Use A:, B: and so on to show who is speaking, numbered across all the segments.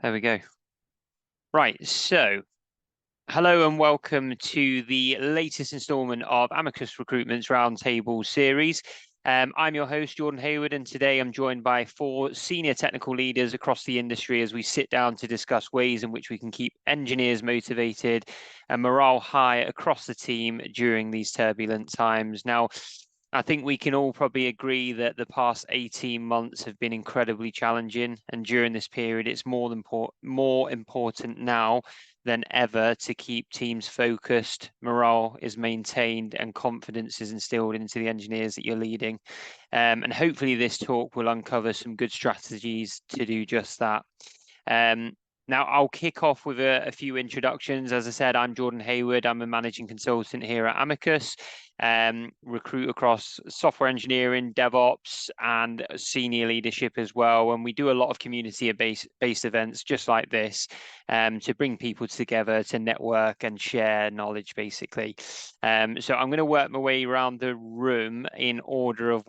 A: There we go. Right, so hello and welcome to the latest installment of Amicus Recruitment's Roundtable series. I'm your host, Jordan Hayward, and today I'm joined by 4 senior technical leaders across the industry as we sit down to discuss ways in which we can keep engineers motivated and morale high across the team during these turbulent times. Now, I think we can all probably agree that the past 18 months have been incredibly challenging, and during this period, it's more important now than ever to keep teams focused, morale is maintained, and confidence is instilled into the engineers that you're leading. And hopefully this talk will uncover some good strategies to do just that. Now, I'll kick off with a few introductions. As I said, I'm Jordan Hayward. I'm a managing consultant here at Amicus, recruit across software engineering, DevOps, and senior leadership as well. And we do a lot of community-based events just like this to bring people together to network and share knowledge, basically. So I'm going to work my way around the room in order of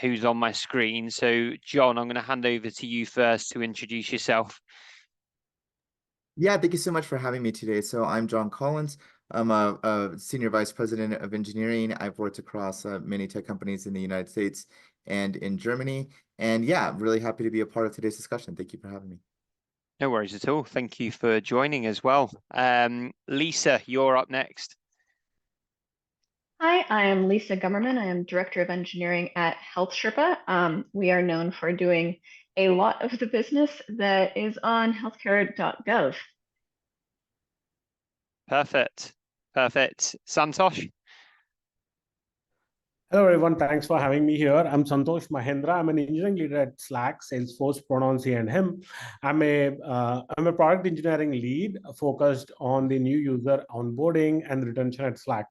A: who's on my screen. So, John, I'm going to hand over to you first to introduce yourself.
B: Yeah, thank you so much for having me today. So I'm John Collins. I'm a Senior Vice President of Engineering. I've worked across many tech companies in the United States and in Germany. And yeah, really happy to be a part of today's discussion. Thank you for having me.
A: No worries at all. Thank you for joining as well. Lisa, you're up next.
C: Hi, I am Lisa Gumerman. I am Director of Engineering at HealthSherpa. We are known for doing a lot of the business that is on healthcare.gov.
A: Perfect. Santosh?
D: Hello, everyone. Thanks for having me here. I'm Santosh Mahendra. I'm an engineering leader at Slack, Salesforce, pronouns he and him. I'm a product engineering lead focused on the new user onboarding and retention at Slack.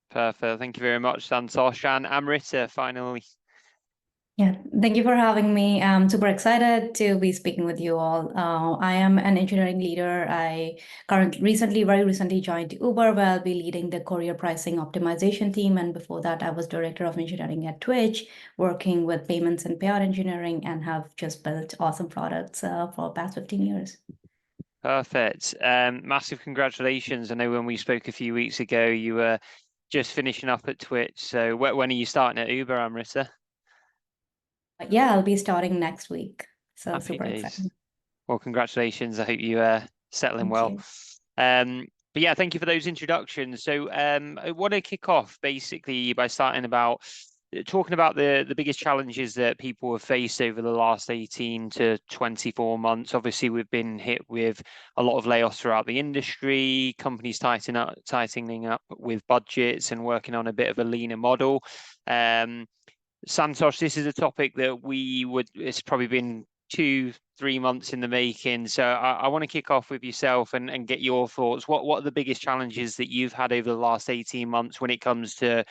A: Perfect. Thank you very much, Santosh. And Amrita, finally.
E: Yeah, thank you for having me. I'm super excited to be speaking with you all. I am an engineering leader. I very recently joined Uber, where I'll be leading the courier pricing optimization team. And before that, I was director of engineering at Twitch, working with payments and payout engineering, and have just built awesome products for the past 15 years.
A: Perfect. Massive congratulations. I know when we spoke a few weeks ago, you were just finishing up at Twitch. So when are you starting at Uber, Amrita?
E: Yeah, I'll be starting next week. So
A: Happy
E: super
A: days.
E: exciting.
A: Well, congratulations. I hope you settling well. But yeah, thank you for those introductions. So I want to kick off basically by talking about the biggest challenges that people have faced over the last 18 to 24 months. Obviously, we've been hit with a lot of layoffs throughout the industry, companies tightening up with budgets and working on a bit of a leaner model. Santosh, this is a topic that it's probably been 2-3 months in the making. So I want to kick off with yourself and get your thoughts. What are the biggest challenges that you've had over the last 18 months when it comes to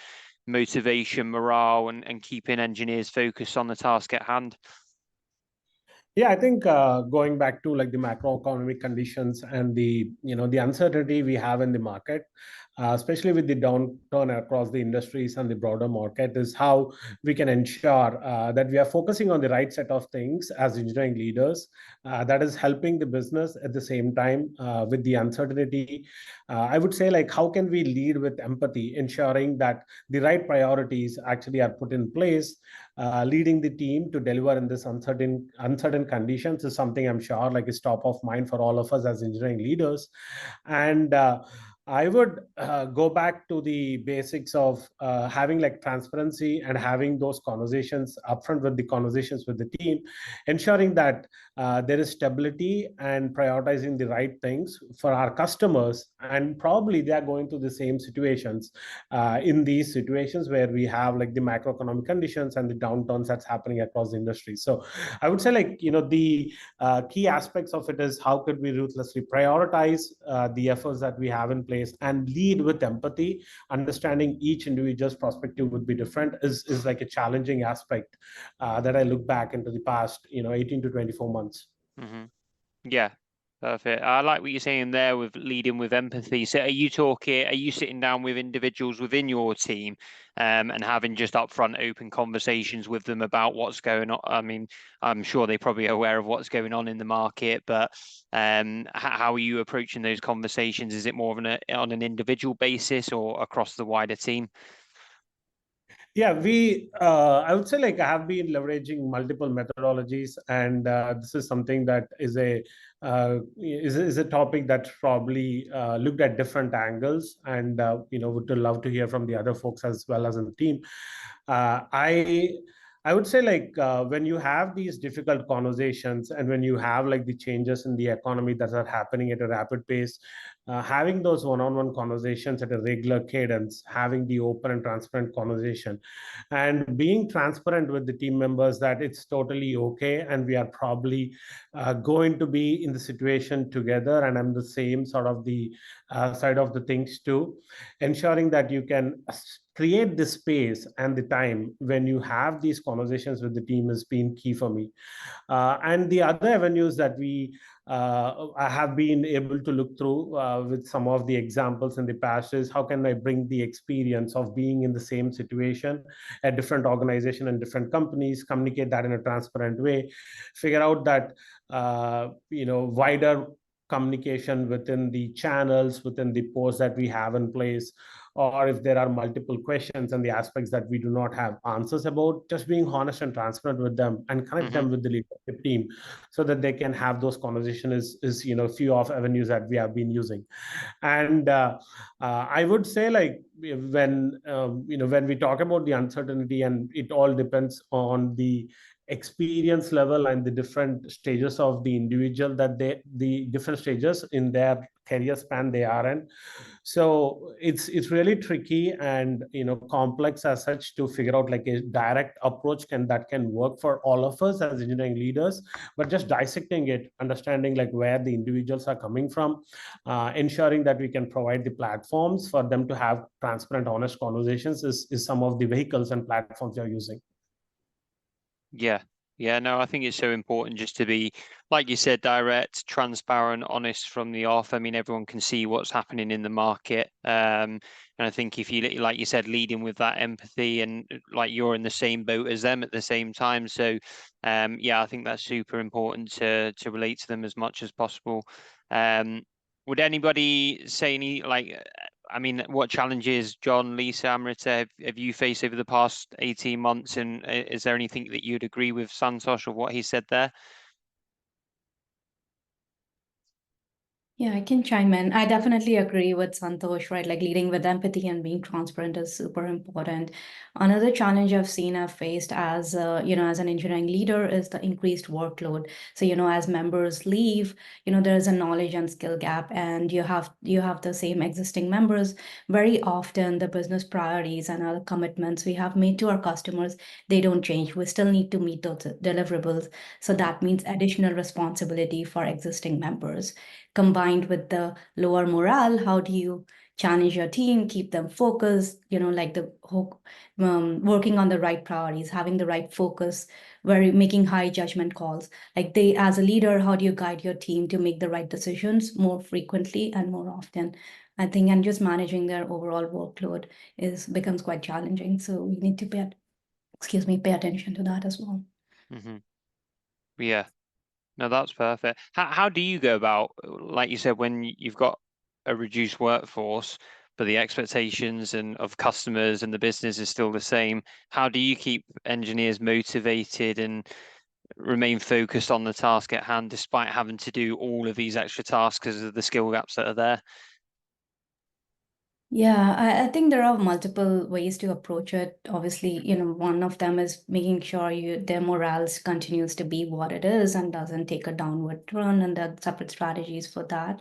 A: motivation, morale, and keeping engineers focused on the task at hand?
D: Yeah, I think going back to like the macroeconomic conditions and the uncertainty we have in the market, especially with the downturn across the industries and the broader market, is how we can ensure that we are focusing on the right set of things as engineering leaders that is helping the business at the same time with the uncertainty. I would say, like, how can we lead with empathy, ensuring that the right priorities actually are put in place, leading the team to deliver in this uncertain conditions is something I'm sure like is top of mind for all of us as engineering leaders. And I would go back to the basics of having like transparency and having those conversations upfront with the team, ensuring that there is stability and prioritizing the right things for our customers. And probably they are going through the same situations in these situations where we have like the macroeconomic conditions and the downturns that's happening across the industry. So I would say, like, the key aspects of it is how could we ruthlessly prioritize the efforts that we have in place and lead with empathy. Understanding each individual's perspective would be different is like a challenging aspect that I look back into the past 18 to 24 months.
A: Mm-hmm. Yeah, Perfect. I like what you're saying there with leading with empathy. So are you sitting down with individuals within your team and having just upfront open conversations with them about what's going on? I mean, I'm sure they're probably aware of what's going on in the market, but how are you approaching those conversations? Is it more of on an individual basis or across the wider team?
D: Yeah, I would say like I have been leveraging multiple methodologies, and this is something that is a topic that's probably looked at different angles, and would love to hear from the other folks as well as in the team. I would say like when you have these difficult conversations and when you have like the changes in the economy that are happening at a rapid pace, having those one-on-one conversations at a regular cadence, having the open and transparent conversation, and being transparent with the team members that it's totally okay and we are probably going to be in the situation together and I'm the same sort of the side of the things too, ensuring that you can create the space and the time when you have these conversations with the team has been key for me. And the other avenues that I have been able to look through with some of the examples in the past is how can I bring the experience of being in the same situation at different organizations and different companies, communicate that in a transparent way, figure out that wider communication within the channels, within the posts that we have in place, or if there are multiple questions and the aspects that we do not have answers about, just being honest and transparent with them and connect them with the leadership team so that they can have those conversations is few of avenues that we have been using. And I would say like when we talk about the uncertainty, and it all depends on the experience level and the different stages of the individual the different stages in their career span they are in. So it's really tricky and complex as such to figure out like a direct approach that can work for all of us as engineering leaders, but just dissecting it, understanding like where the individuals are coming from, ensuring that we can provide the platforms for them to have transparent, honest conversations is some of the vehicles and platforms you're using.
A: Yeah, no, I think it's so important just to be, like you said, direct, transparent, honest from the off. I mean, everyone can see what's happening in the market. And I think if you, like you said, leading with that empathy and like you're in the same boat as them at the same time. So, yeah, I think that's super important to relate to them as much as possible. Would anybody say I mean, what challenges, John, Lisa, Amrita, have you faced over the past 18 months? And is there anything that you'd agree with Santosh or what he said there?
E: Yeah, I can chime in. I definitely agree with Santosh, right? Like leading with empathy and being transparent is super important. Another challenge I've faced as as an engineering leader is the increased workload. So, as members leave, there is a knowledge and skill gap, and you have the same existing members. Very often the business priorities and other commitments we have made to our customers, they don't change. We still need to meet those deliverables. So that means additional responsibility for existing members. Combined with the lower morale, how do you challenge your team, keep them focused, like working on the right priorities, having the right focus, making high judgment calls. Like as a leader, how do you guide your team to make the right decisions more frequently and more often? I think, and just managing their overall workload becomes quite challenging. So we need to pay attention to that as well.
A: Yeah. No, that's perfect. How do you go about, like you said, when you've got a reduced workforce, but the expectations of customers and the business is still the same? How do you keep engineers motivated and remain focused on the task at hand, despite having to do all of these extra tasks because of the skill gaps that are there?
E: Yeah, I think there are multiple ways to approach it. Obviously, one of them is making sure their morale continues to be what it is and doesn't take a downward run, and there are separate strategies for that.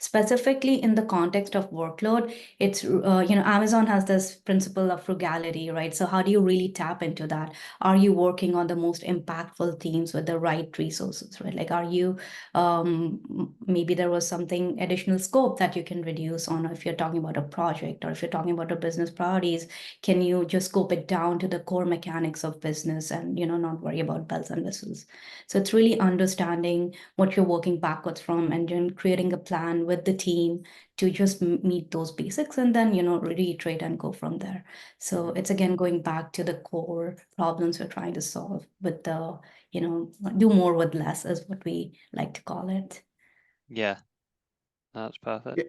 E: specifically in the context of workload, it's, Amazon has this principle of frugality, right? So how do you really tap into that? Are you working on the most impactful themes with the right resources, right? Like, are you, maybe there was something additional scope that you can reduce on if you're talking about a project, or if you're talking about a business priorities, can you just scope it down to the core mechanics of business and, not worry about bells and whistles? So it's really understanding what you're working backwards from and then creating a plan with the team to just meet those basics and then, reiterate and go from there. So it's again going back to the core problems we're trying to solve with the, do more with less is what we like to call it.
A: Yeah, that's perfect.
B: Yeah.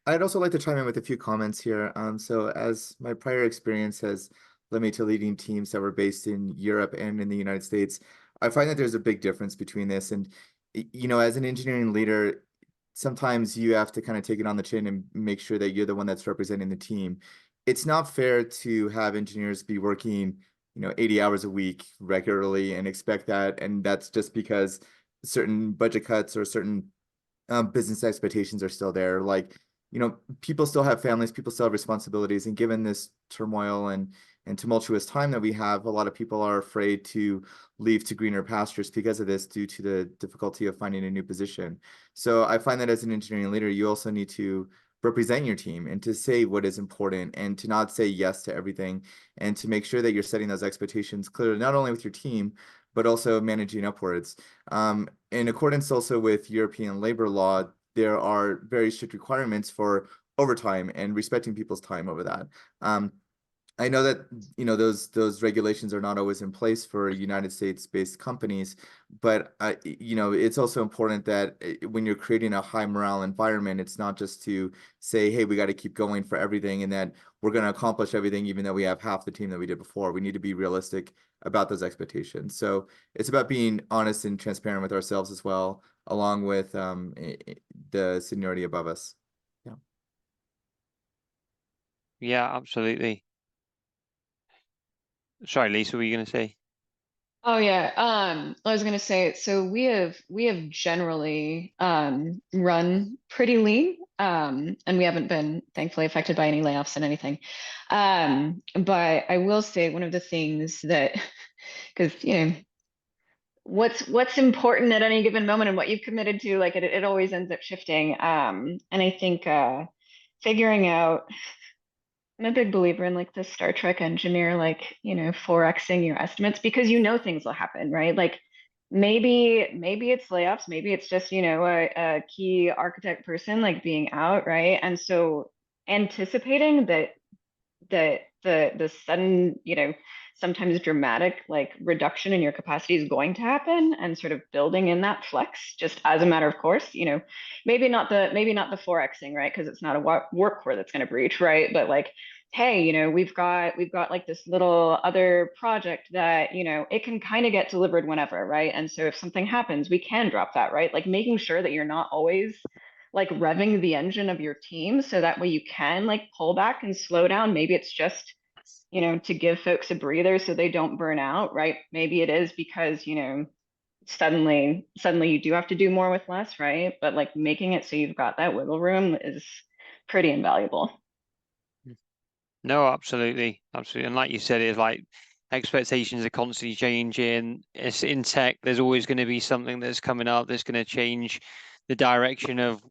B: I'd also like to chime in with a few comments here. So as my prior experience has led me to leading teams that were based in Europe and in the United States, I find that there's a big difference between this. And, as an engineering leader, sometimes you have to kind of take it on the chin and make sure that you're the one that's representing the team. It's not fair to have engineers be working, 80 hours a week regularly and expect that. And that's just because certain budget cuts or certain business expectations are still there. Like, people still have families, people still have responsibilities, and given this turmoil and tumultuous time that we have, a lot of people are afraid to leave to greener pastures because of this, due to the difficulty of finding a new position. So I find that as an engineering leader, you also need to represent your team and to say what is important and to not say yes to everything, and to make sure that you're setting those expectations clearly, not only with your team, but also managing upwards. In accordance also with European labor law, there are very strict requirements for overtime and respecting people's time over that. I know that, those regulations are not always in place for United States-based companies, but it's also important that when you're creating a high morale environment, it's not just to say, hey, we got to keep going for everything and that we're going to accomplish everything, even though we have half the team that we did before. We need to be realistic about those expectations. So it's about being honest and transparent with ourselves as well, along with the seniority above us.
A: Yeah, absolutely. Sorry, Lisa, what were you going to say?
C: Oh yeah, I was gonna say, so we have generally run pretty lean, and we haven't been thankfully affected by any layoffs and anything. But I will say one of the things that, because what's important at any given moment and what you've committed to, like it always ends up shifting. And I think figuring out. I'm a big believer in like the Star Trek engineer, like, 4xing your estimates, because things will happen, right? Like maybe it's layoffs, maybe it's just, a key architect person like being out, right? And so anticipating that the sudden, sometimes dramatic like reduction in your capacity is going to happen, and sort of building in that flex just as a matter of course, maybe not the 4xing, right? Because it's not a work core that's going to breach, right? But like, hey, we've got like this little other project that, it can kind of get delivered whenever, right? And so if something happens, we can drop that, right? Like making sure that you're not always like revving the engine of your team, so that way you can like pull back and slow down. Maybe it's just, to give folks a breather so they don't burn out, right? Maybe it is because, suddenly you do have to do more with less, right? But like making it so you've got that wiggle room is pretty invaluable.
A: No, absolutely. Absolutely. And like you said, it's like expectations are constantly changing. It's in tech, there's always going to be something that's coming up that's going to change the direction of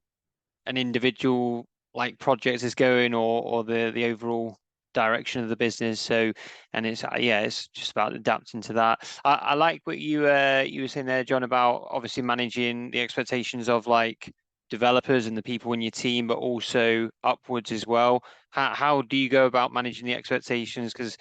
A: an individual like project is going, or the overall direction of the business. So, and it's just about adapting to that. I like what you were saying there, John, about obviously managing the expectations of like developers and the people in your team, but also upwards as well. How do you go about managing the expectations? Because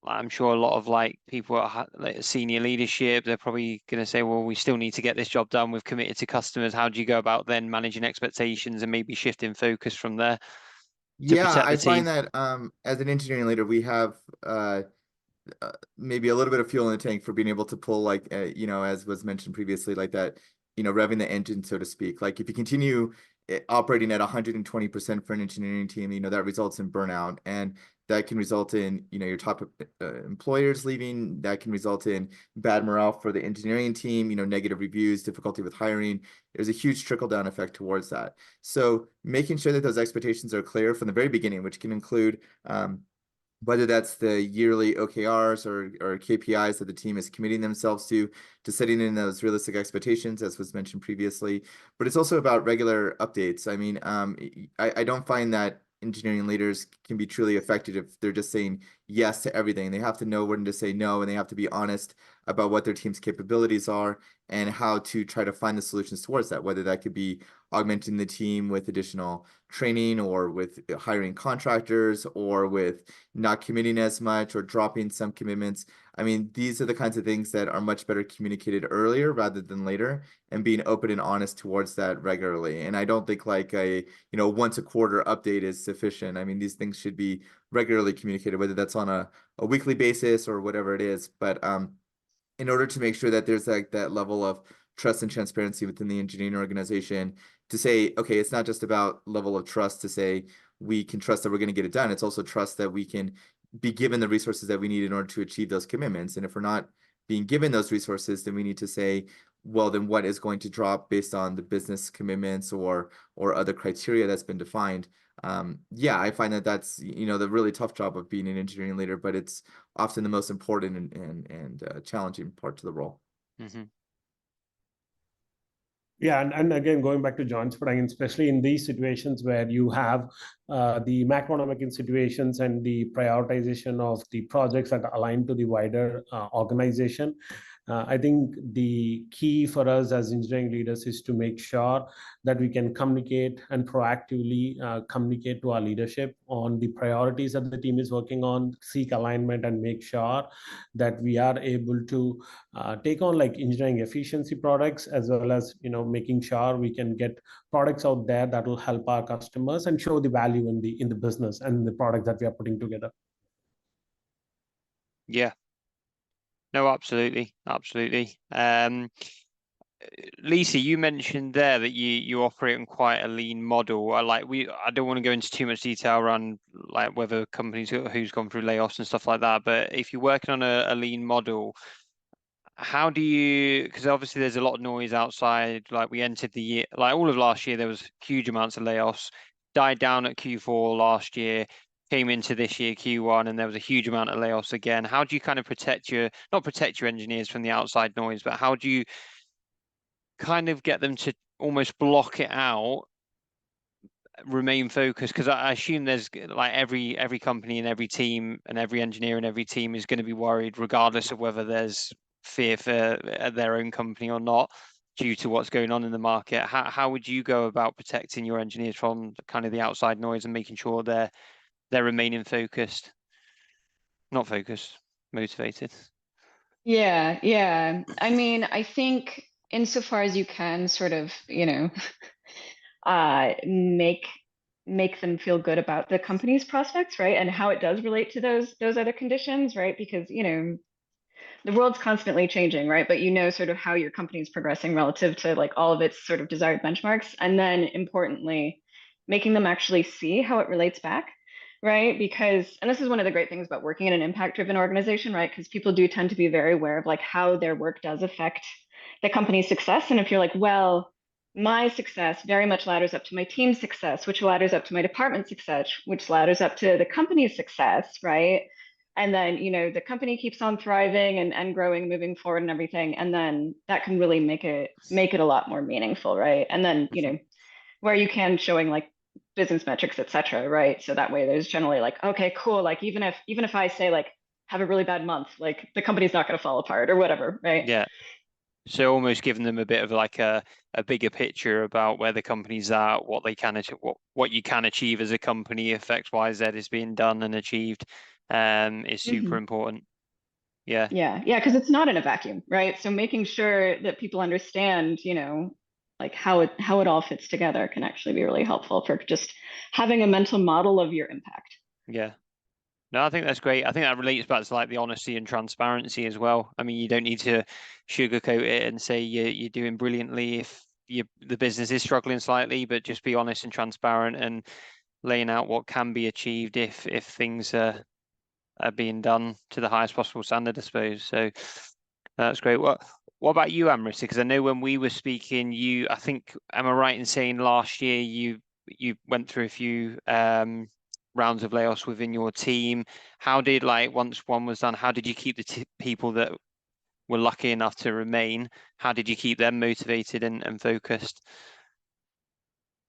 A: I'm sure a lot of like people at like senior leadership, they're probably going to say, well, we still need to get this job done. We've committed to customers. How do you go about then managing expectations and maybe shifting focus from there to
B: Yeah,
A: protect the
B: I
A: team?
B: find that as an engineering leader, we have maybe a little bit of fuel in the tank for being able to pull, like, as was mentioned previously, like that, revving the engine, so to speak. Like if you continue operating at 120% for an engineering team, that results in burnout. And that can result in, your top employers leaving. That can result in bad morale for the engineering team, negative reviews, difficulty with hiring. There's a huge trickle-down effect towards that. So making sure that those expectations are clear from the very beginning, which can include whether that's the yearly OKRs or KPIs that the team is committing themselves to setting in those realistic expectations, as was mentioned previously. But it's also about regular updates. I mean, I don't find that engineering leaders can be truly effective if they're just saying yes to everything. They have to know when to say no, and they have to be honest about what their team's capabilities are and how to try to find the solutions towards that, whether that could be augmenting the team with additional training or with hiring contractors or with not committing as much or dropping some commitments. I mean, these are the kinds of things that are much better communicated earlier rather than later, and being open and honest towards that regularly. And I don't think like a, once a quarter update is sufficient. I mean, these things should be regularly communicated, whether that's on a weekly basis or whatever it is. But in order to make sure that there's like that level of trust and transparency within the engineering organization, to say, okay, it's not just about level of trust to say we can trust that we're going to get it done. It's also trust that we can be given the resources that we need in order to achieve those commitments. And if we're not being given those resources, then we need to say, well, then what is going to drop based on the business commitments or other criteria that's been defined. Yeah, I find that that's, the really tough job of being an engineering leader, but it's often the most important and challenging part to the role.
A: Mm-hmm.
D: Yeah, and again, going back to John's point, especially in these situations where you have the macroeconomic situations and the prioritization of the projects that align to the wider organization, I think the key for us as engineering leaders is to make sure that we can communicate and proactively communicate to our leadership on the priorities that the team is working on, seek alignment, and make sure that we are able to take on like engineering efficiency products, as well as making sure we can get products out there that will help our customers and show the value in the business and the product that we are putting together.
A: Yeah. No, absolutely. Lisa, you mentioned there that you operate on quite a lean model. I don't want to go into too much detail around like whether companies who's gone through layoffs and stuff like that, but if you're working on a lean model, how do you, because obviously there's a lot of noise outside, like we entered the year, like all of last year, there was huge amounts of layoffs, died down at Q4 last year, came into this year, Q1, and there was a huge amount of layoffs again. How do you kind of not protect your engineers from the outside noise, but how do you kind of get them to almost block it out, remain focused? Because I assume there's like every company and every team and every engineer and every team is going to be worried regardless of whether there's fear for their own company or not due to what's going on in the market. How would you go about protecting your engineers from kind of the outside noise and making sure they're remaining focused, not focused, motivated?
C: Yeah. I mean, I think insofar as you can sort of, make them feel good about the company's prospects, right? And how it does relate to those other conditions, right? Because, the world's constantly changing, right? But sort of how your company is progressing relative to like all of its sort of desired benchmarks. And then importantly, making them actually see how it relates back, right? Because, and this is one of the great things about working in an impact-driven organization, right? Because people do tend to be very aware of like how their work does affect the company's success. And if you're like, well, my success very much ladders up to my team's success, which ladders up to my department's success, which ladders up to the company's success, right? And then, the company keeps on thriving and growing, moving forward and everything. And then that can really make it a lot more meaningful, right? And then, where you can showing like business metrics, et cetera, right? So that way there's generally like, okay, cool. Like even if I say like, have a really bad month, like the company's not going to fall apart or whatever, right?
A: Yeah. So almost giving them a bit of like a bigger picture about where the company's at, what they can what you can achieve as a company if X, Y, Z is being done and achieved, is super important. Yeah.
C: Because it's not in a vacuum, right? So making sure that people understand, like how it all fits together can actually be really helpful for just having a mental model of your impact.
A: Yeah. No, I think that's great. I think that relates back to like the honesty and transparency as well. I mean, you don't need to sugarcoat it and say you're doing brilliantly if the business is struggling slightly, but just be honest and transparent. And laying out what can be achieved if things are being done to the highest possible standard, I suppose. So that's great. What about you, Amrita? Because I know when we were speaking, I think, am I right in saying last year you went through a few rounds of layoffs within your team? How did, like, once one was done, how did you keep the people that were lucky enough to remain? How did you keep them motivated and focused?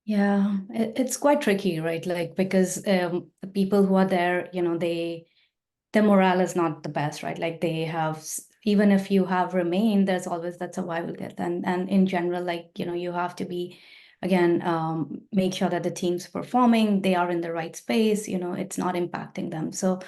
E: Yeah, it's quite tricky, right? Like, because the people who are there, their morale is not the best, right? Like they have, even if you have remained, there's always that survival guilt. And in general, like, you have to be, again, make sure that the team's performing, they are in the right space, it's not impacting them. So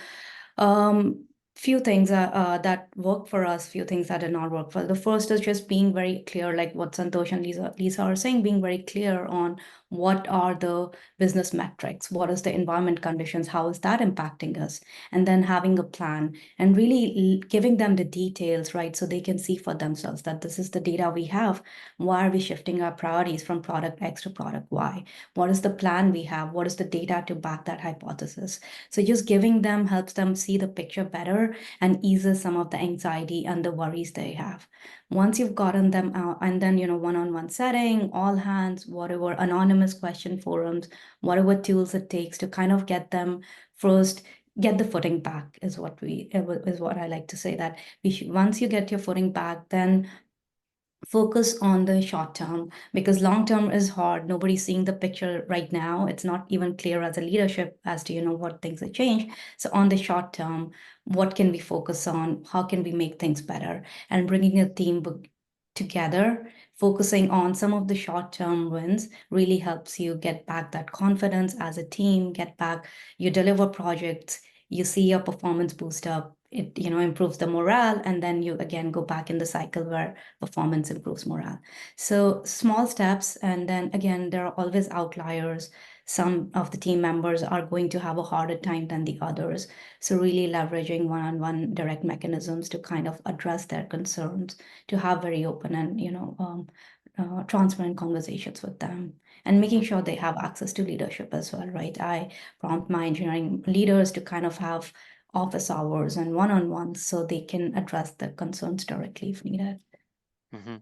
E: few things that work for us, few things that did not work for. The first is just being very clear, like what Santosh and Lisa are saying, being very clear on what are the business metrics, what is the environment conditions, how is that impacting us, and then having a plan and really giving them the details, right, so they can see for themselves that this is the data we have. Why are we shifting our priorities from product X to product Y? What is the plan we have? What is the data to back that hypothesis? So just giving them helps them see the picture better and eases some of the anxiety and the worries they have. Once you've gotten them out, and then, one-on-one setting, all hands, whatever, anonymous question forums, whatever tools it takes to kind of get them first, get the footing back is what I like to say, that once you get your footing back, then focus on the short term, because long term is hard. Nobody's seeing the picture right now. It's not even clear as a leadership as to what things have changed. So on the short term, what can we focus on? How can we make things better? And bringing a team together, focusing on some of the short term wins really helps you get back that confidence as a team. Get back, you deliver projects, you see your performance boost up, it improves the morale, and then you again go back in the cycle where performance improves morale. So small steps, and then again, there are always outliers. Some of the team members are going to have a harder time than the others. So really leveraging one-on-one direct mechanisms to kind of address their concerns, to have very open and transparent conversations with them, and making sure they have access to leadership as well, right? I prompt my engineering leaders to kind of have office hours and one-on-ones so they can address the concerns directly if needed.
A: Mm-hmm.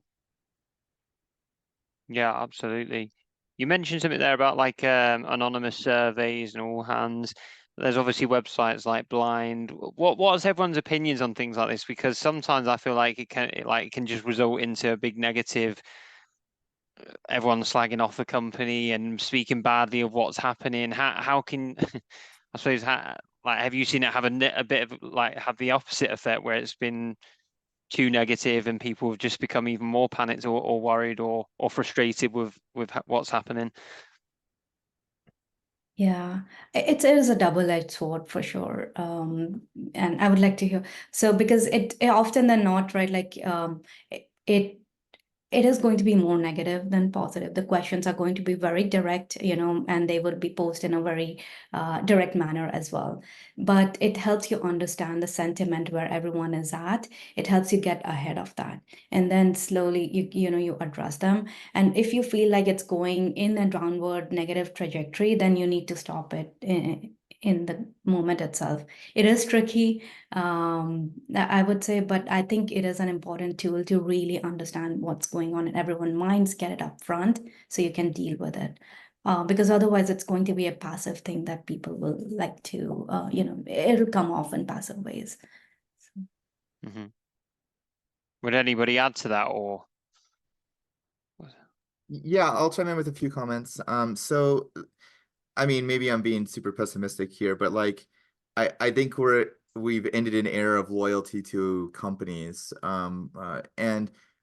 A: Yeah, absolutely. You mentioned something there about like anonymous surveys and all hands. There's obviously websites like Blind. What's everyone's opinions on things like this? Because sometimes I feel like it can just result into a big negative. Everyone's slagging off the company and speaking badly of what's happening. How can I suppose have you seen it have a bit of have the opposite effect where it's been too negative and people have just become even more panicked or worried or frustrated with what's happening?
E: Yeah, it is a double-edged sword for sure. And I would like to hear, so because it often than not, right, like it is going to be more negative than positive. The questions are going to be very direct, and they would be posed in a very direct manner as well. But it helps you understand the sentiment where everyone is at. It helps you get ahead of that. And then slowly you address them. And if you feel like it's going in a downward negative trajectory, then you need to stop it in the moment itself. It is tricky, I would say, but I think it is an important tool to really understand what's going on in everyone's minds, get it up front so you can deal with it. Because otherwise it's going to be a passive thing that people will like to, it'll come off in passive ways.
A: Mm-hmm. Would anybody add to that, or?
B: Yeah, I'll chime in with a few comments. So I mean, maybe I'm being super pessimistic here, but like, I think we've ended an era of loyalty to companies. And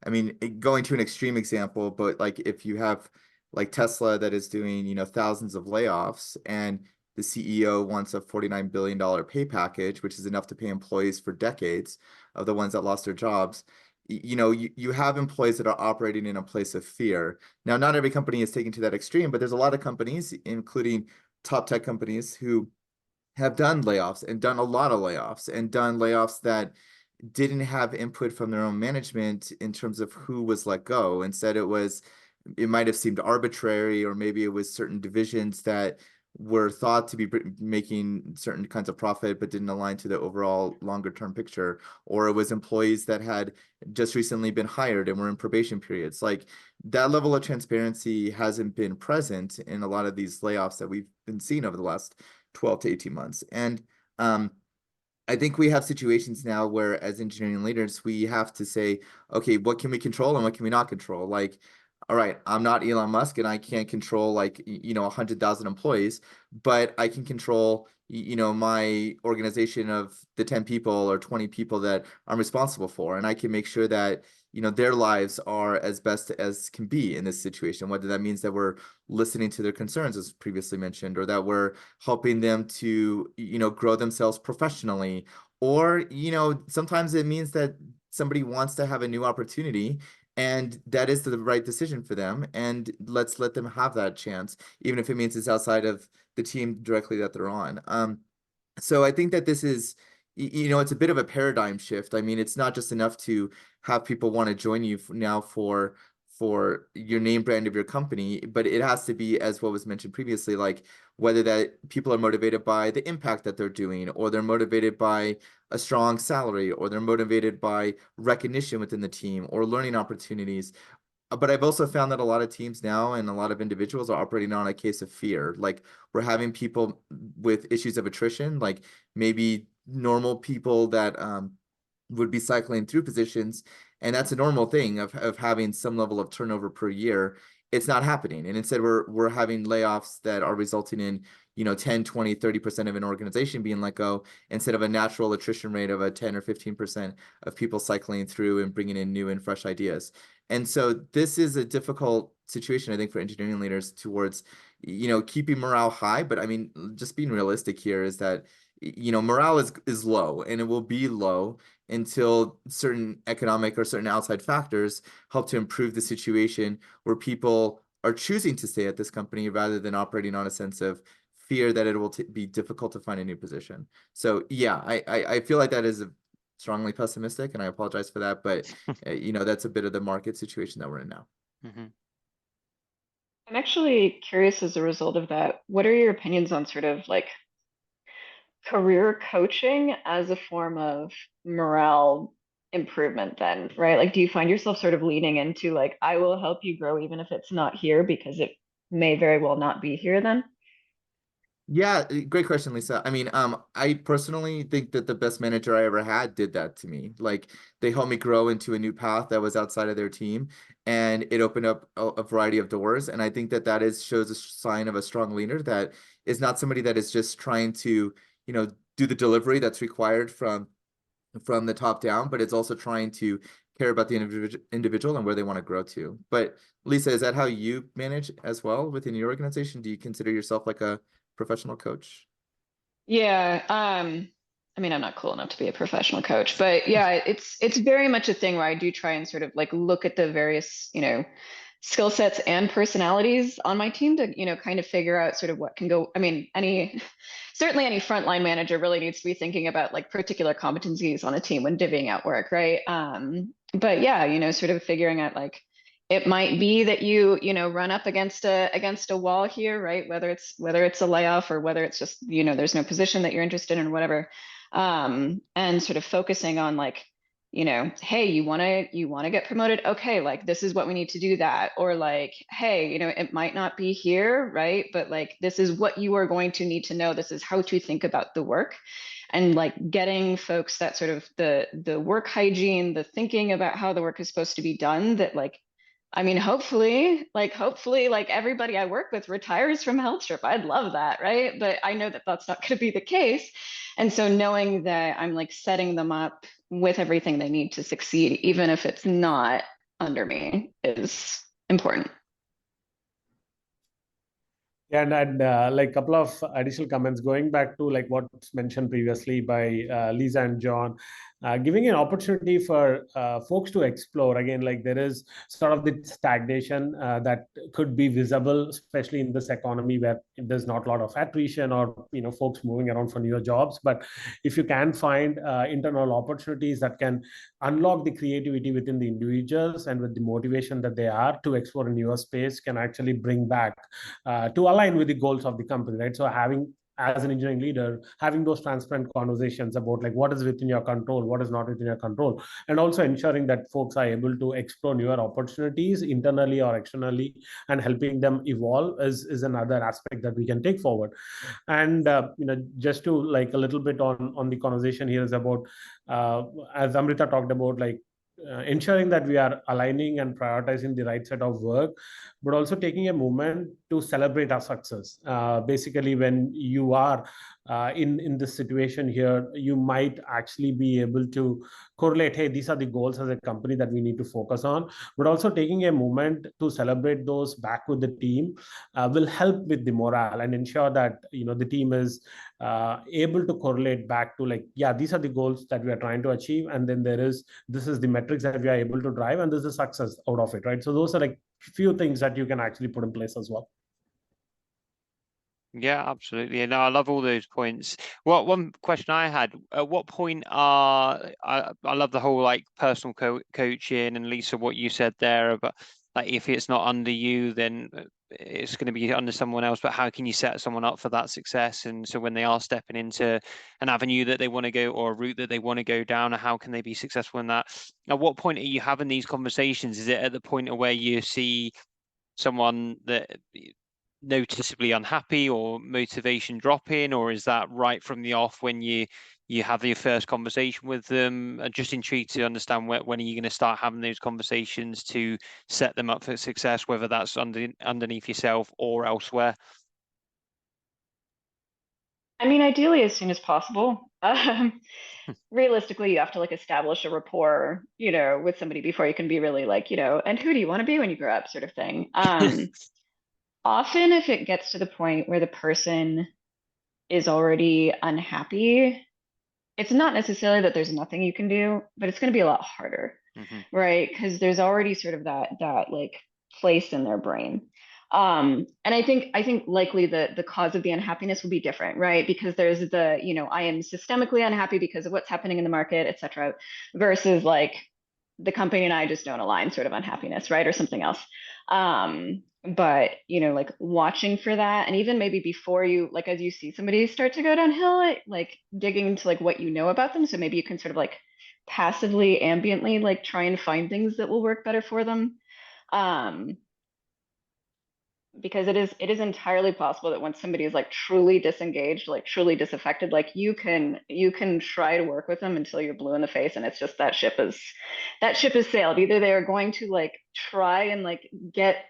B: I mean, going to an extreme example, but like if you have like Tesla that is doing, thousands of layoffs, and the CEO wants a $49 billion pay package, which is enough to pay employees for decades of the ones that lost their jobs. You have employees that are operating in a place of fear. Now, not every company is taken to that extreme, but there's a lot of companies, including top tech companies, who have done layoffs and done a lot of layoffs and done layoffs that didn't have input from their own management in terms of who was let go. Instead, it might have seemed arbitrary, or maybe it was certain divisions that were thought to be making certain kinds of profit but didn't align to the overall longer term picture, or it was employees that had just recently been hired and were in probation periods. Like, that level of transparency hasn't been present in a lot of these layoffs that we've been seeing over the last 12 to 18 months. And I think we have situations now where, as engineering leaders, we have to say, okay, what can we control and what can we not control? Like, all right, I'm not Elon Musk and I can't control 100,000 employees, but I can control, my organization of the 10 people or 20 people that I'm responsible for. And I can make sure that, their lives are as best as can be in this situation, whether that means that we're listening to their concerns, as previously mentioned, or that we're helping them to, grow themselves professionally. Or, sometimes it means that somebody wants to have a new opportunity, and that is the right decision for them. And let's let them have that chance, even if it means it's outside of the team directly that they're on. So I think that this is, it's a bit of a paradigm shift. I mean, it's not just enough to have people want to join you now for your name brand of your company, but it has to be, as what was mentioned previously, like whether that people are motivated by the impact that they're doing, or they're motivated by a strong salary, or they're motivated by recognition within the team or learning opportunities. But I've also found that a lot of teams now and a lot of individuals are operating on a case of fear. Like, we're having people with issues of attrition, like maybe normal people that would be cycling through positions, and that's a normal thing of having some level of turnover per year. It's not happening, and instead we're having layoffs that are resulting in 10, 20, 30% of an organization being let go, instead of a natural attrition rate of a 10 or 15% of people cycling through and bringing in new and fresh ideas. And so this is a difficult situation, I think, for engineering leaders towards keeping morale high. But I mean, just being realistic here is that morale is low, and it will be low until certain economic or certain outside factors help to improve the situation, where people are choosing to stay at this company rather than operating on a sense of fear that it will be difficult to find a new position. So yeah, I feel like that is strongly pessimistic, and I apologize for that, but that's a bit of the market situation that we're in now.
A: Mm-hmm.
C: I'm actually curious, as a result of that, what are your opinions on sort of like career coaching as a form of morale improvement then, right? Like, do you find yourself sort of leaning into like, I will help you grow even if it's not here, because it may very well not be here then?
B: Yeah, great question, Lisa. I mean, I personally think that the best manager I ever had did that to me. Like, they helped me grow into a new path that was outside of their team, and it opened up a variety of doors. And I think that shows a sign of a strong leader, that is not somebody that is just trying to, do the delivery that's required from the top down, but it's also trying to care about the individual and where they want to grow to. But Lisa, is that how you manage as well within your organization? Do you consider yourself like a professional coach?
C: Yeah, I mean, I'm not cool enough to be a professional coach, but yeah, it's very much a thing where I do try and sort of like look at the various, skill sets and personalities on my team to, kind of figure out sort of what can go. I mean, certainly any frontline manager really needs to be thinking about like particular competencies on a team when divvying out work, right? But yeah, sort of figuring out like, it might be that you run up against a wall here, right? Whether it's a layoff, or whether it's just there's no position that you're interested in or whatever, and sort of focusing on like, hey, you want to get promoted, okay, like this is what we need to do that. Or like, hey, it might not be here, right, but like this is what you are going to need to know, this is how to think about the work. And like getting folks that sort of the work hygiene, the thinking about how the work is supposed to be done, that like, I mean, hopefully, like everybody I work with retires from HealthSherpa. I'd love that, right? But I know that that's not going to be the case. And so knowing that I'm like setting them up with everything they need to succeed, even if it's not under me, is important.
D: Yeah, and like a couple of additional comments going back to like what's mentioned previously by Lisa and John. giving an opportunity for folks to explore. Again, like there is sort of the stagnation that could be visible, especially in this economy where there's not a lot of attrition or folks moving around for newer jobs. But if you can find internal opportunities that can unlock the creativity within the individuals and with the motivation that they are to explore a newer space, can actually bring back to align with the goals of the company, right? So having, as an engineering leader, having those transparent conversations about like what is within your control, what is not within your control, and also ensuring that folks are able to explore newer opportunities internally or externally, and helping them evolve is another aspect that we can take forward. And just to like a little bit on the conversation here is about, as Amrita talked about, like ensuring that we are aligning and prioritizing the right set of work, but also taking a moment to celebrate our success. Basically, when you are in this situation here, you might actually be able to correlate, hey, these are the goals as a company that we need to focus on, but also taking a moment to celebrate those back with the team will help with the morale and ensure that the team is able to correlate back to like, yeah, these are the goals that we are trying to achieve, and then this is the metrics that we are able to drive, and this is success out of it, right? So those are like few things that you can actually put in place as well.
A: Yeah, absolutely. And I love all those points. One question I had, at what point I love the whole like personal coaching, and Lisa, what you said there about like if it's not under you, then it's going to be under someone else, but how can you set someone up for that success? And so when they are stepping into an avenue that they want to go, or a route that they want to go down, how can they be successful in that? At what point are you having these conversations? Is it at the point of where you see someone that noticeably unhappy or motivation dropping, or is that right from the off when you have your first conversation with them? I'm just intrigued to understand when are you going to start having those conversations to set them up for success, whether that's underneath yourself or elsewhere.
C: I mean, ideally as soon as possible. Realistically, you have to like establish a rapport, with somebody before you can be really like, and who do you want to be when you grow up, sort of thing. Often if it gets to the point where the person is already unhappy, it's not necessarily that there's nothing you can do, but it's going to be a lot harder, right? Because there's already sort of that like place in their brain. And I think likely the cause of the unhappiness will be different, right? Because there's the, I am systemically unhappy because of what's happening in the market, et cetera, versus like the company and I just don't align sort of unhappiness, right? Or something else. But like watching for that, and even maybe before you, like as you see somebody start to go downhill, like digging into like what you know about them, so maybe you can sort of like passively, ambiently like try and find things that will work better for them. Because it is entirely possible that when somebody is like truly disengaged, like truly disaffected, like you can try to work with them until you're blue in the face, and it's just that ship has sailed. Either they are going to like try and like get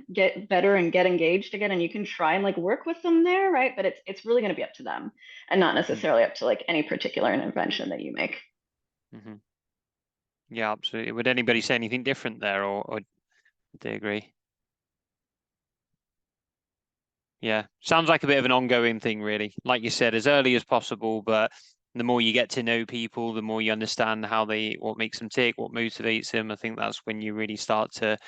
C: better and get engaged again, and you can try and like work with them there, right? But it's really going to be up to them, and not necessarily up to like any particular intervention that you make.
A: Yeah, absolutely. Would anybody say anything different there, or would they agree? Yeah, sounds like a bit of an ongoing thing, really. Like you said, as early as possible, but the more you get to know people, the more you understand what makes them tick, what motivates them. I think that's when you really start to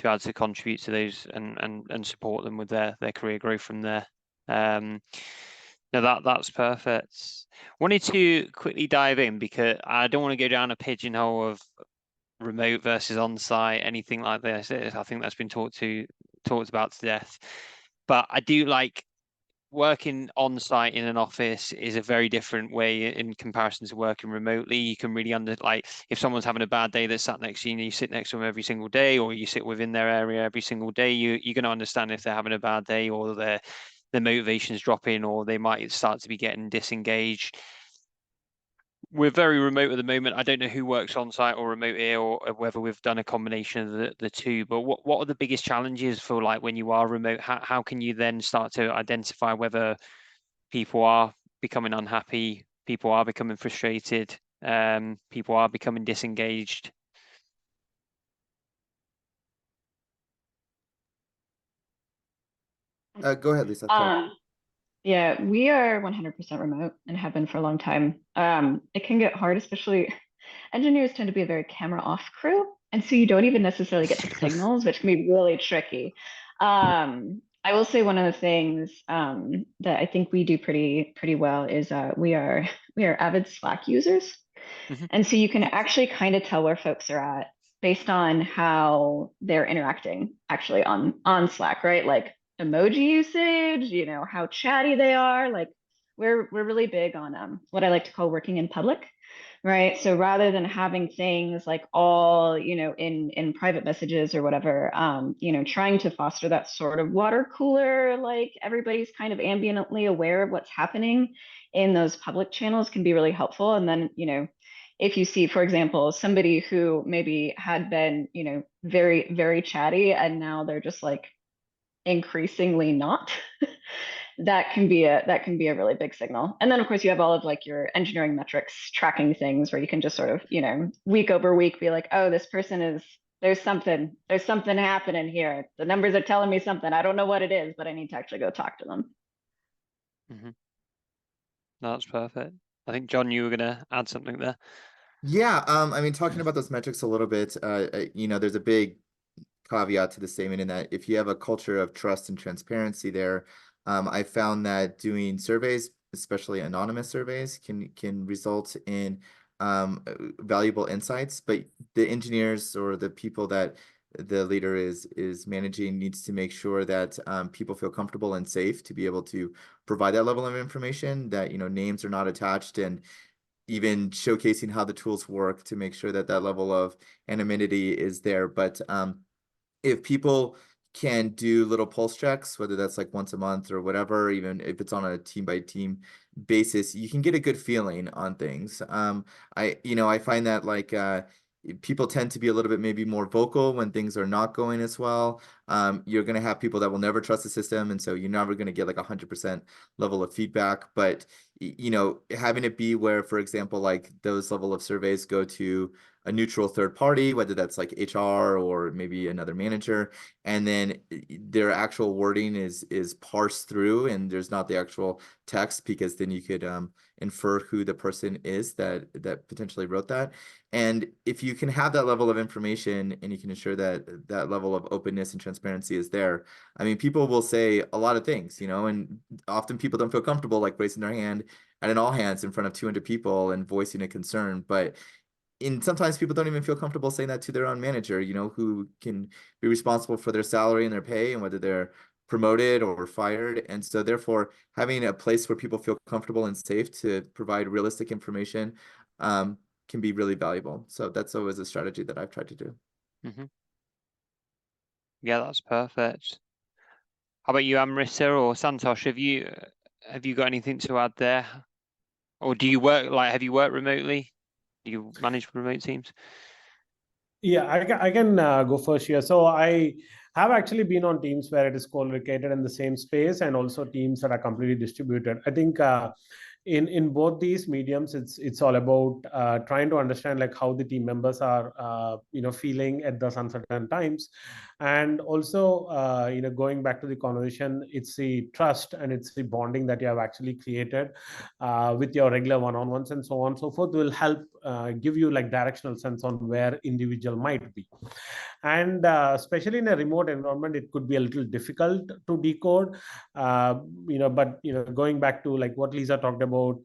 A: be able to contribute to those and support them with their career growth from there. No, that's perfect. Wanted to quickly dive in because I don't want to go down a pigeonhole of remote versus on-site, anything like this. I think that's been talked about to death. But I do like working on site in an office is a very different way in comparison to working remotely. You can really like if someone's having a bad day that's sat next to you and you sit next to them every single day, or you sit within their area every single day, you're going to understand if they're having a bad day, or their motivation's dropping, or they might start to be getting disengaged. We're very remote at the moment. I don't know who works on site or remote here, or whether we've done a combination of the two. But what are the biggest challenges for like when you are remote? How can you then start to identify whether people are becoming unhappy, people are becoming frustrated, people are becoming disengaged?
B: Go ahead, Lisa.
C: Yeah, we are 100% remote and have been for a long time. It can get hard, especially engineers tend to be a very camera off crew. And so you don't even necessarily get the signals, which can be really tricky. I will say one of the things that I think we do pretty well is we are avid Slack users.
A: Mhm.
C: And so you can actually kind of tell where folks are at based on how they're interacting actually on Slack, right? Like emoji usage, you know, how chatty they are. Like we're really big on what I like to call working in public, right? So rather than having things like all, you know, in private messages or whatever, you know, trying to foster that sort of water cooler, like everybody's kind of ambiently aware of what's happening in those public channels can be really helpful. And then, you know, if you see, for example, somebody who maybe had been, you know, very, very chatty and now they're just like increasingly not, that can be a really big signal. And then of course you have all of like your engineering metrics tracking things where you can just sort of, you know, week over week be like, oh, this person is, there's something happening here. The numbers are telling me something. I don't know what it is, but I need to actually go talk to them.
A: Mm-hmm. No, that's perfect. I think, John, you were going to add something there.
B: Yeah, I mean, talking about those metrics a little bit, you know, there's a big caveat to the statement in that if you have a culture of trust and transparency there, I found that doing surveys, especially anonymous surveys, can result in valuable insights. But the engineers or the people that the leader is managing needs to make sure that people feel comfortable and safe to be able to provide that level of information, that, you know, names are not attached, and even showcasing how the tools work to make sure that that level of anonymity is there. But if people can do little pulse checks, whether that's like once a month or whatever, even if it's on a team by team basis, you can get a good feeling on things. I find that like people tend to be a little bit maybe more vocal when things are not going as well. You're going to have people that will never trust the system, and so you're never going to get like 100% level of feedback. But you know, having it be where, for example, like those level of surveys go to a neutral third party, whether that's like HR or maybe another manager, and then their actual wording is parsed through, and there's not the actual text, because then you could infer who the person is that potentially wrote that. And if you can have that level of information and you can ensure that that level of openness and transparency is there, I mean, people will say a lot of things, you know, and often people don't feel comfortable like raising their hand at an all hands in front of 200 people and voicing a concern. But sometimes people don't even feel comfortable saying that to their own manager, you know, who can be responsible for their salary and their pay and whether they're promoted or fired. And so therefore, having a place where people feel comfortable and safe to provide realistic information can be really valuable. So that's always a strategy that I've tried to do.
A: Mm-hmm. Yeah, that's perfect. How about you, Amrita or Santosh? Have you got anything to add there? Or do you work, like, have you worked remotely? Do you manage remote teams?
D: Yeah, I can go first here. So I have actually been on teams where it is co-located in the same space, and also teams that are completely distributed. I think in both these mediums, it's all about trying to understand like how the team members are feeling at those uncertain times, and also going back to the conversation, it's the trust and it's the bonding that you have actually created with your regular one-on-ones and so on and so forth will help give you like directional sense on where individual might be. And especially in a remote environment, it could be a little difficult to decode, but going back to like what Lisa talked about,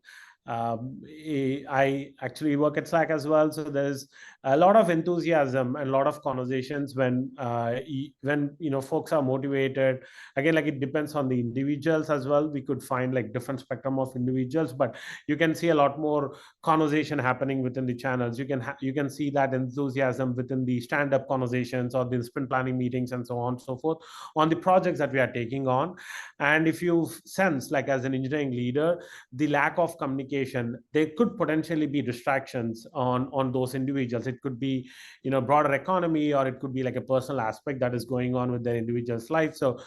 D: I actually work at Slack as well, so there's a lot of enthusiasm and a lot of conversations when folks are motivated. Again, like it depends on the individuals as well. We could find like different spectrum of individuals, but you can see a lot more conversation happening within the channels. You can see that enthusiasm within the stand-up conversations or the sprint planning meetings and so on and so forth on the projects that we are taking on. And if you sense like as an engineering leader the lack of communication, there could potentially be distractions on those individuals. It could be broader economy, or it could be like a personal aspect that is going on with their individual's life. So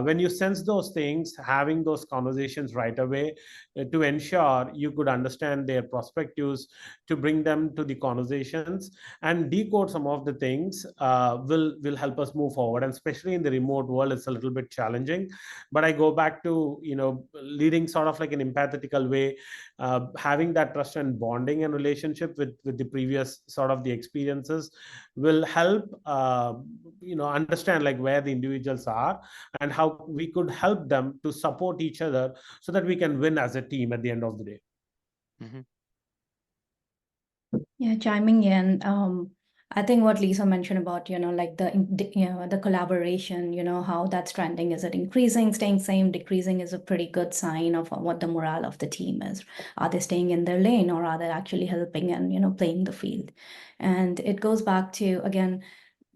D: when you sense those things, having those conversations right away to ensure you could understand their perspectives, to bring them to the conversations and decode some of the things will help us move forward. And especially in the remote world, it's a little bit challenging. But I go back to leading sort of like an empathetical way, having that trust and bonding and relationship with the previous sort of the experiences will help understand like where the individuals are and how we could help them to support each other so that we can win as a team at the end of the day.
A: Mm-hmm.
E: Yeah, chiming in, I think what Lisa mentioned about, like the collaboration, how that's trending. Is it increasing, staying same, decreasing is a pretty good sign of what the morale of the team is. Are they staying in their lane, or are they actually helping and, playing the field? And it goes back to, again,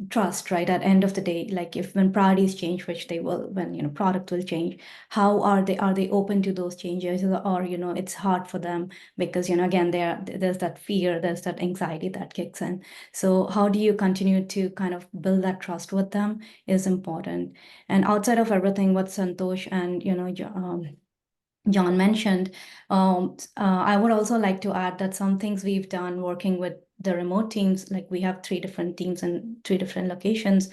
E: trust, right? At end of the day, like if when priorities change, which they will, when product will change, how are they open to those changes, or it's hard for them because again there's that fear, there's that anxiety that kicks in. So how do you continue to kind of build that trust with them is important. And outside of everything what Santosh and John mentioned, I would also like to add that some things we've done working with the remote teams, like we have 3 different teams in 3 different locations.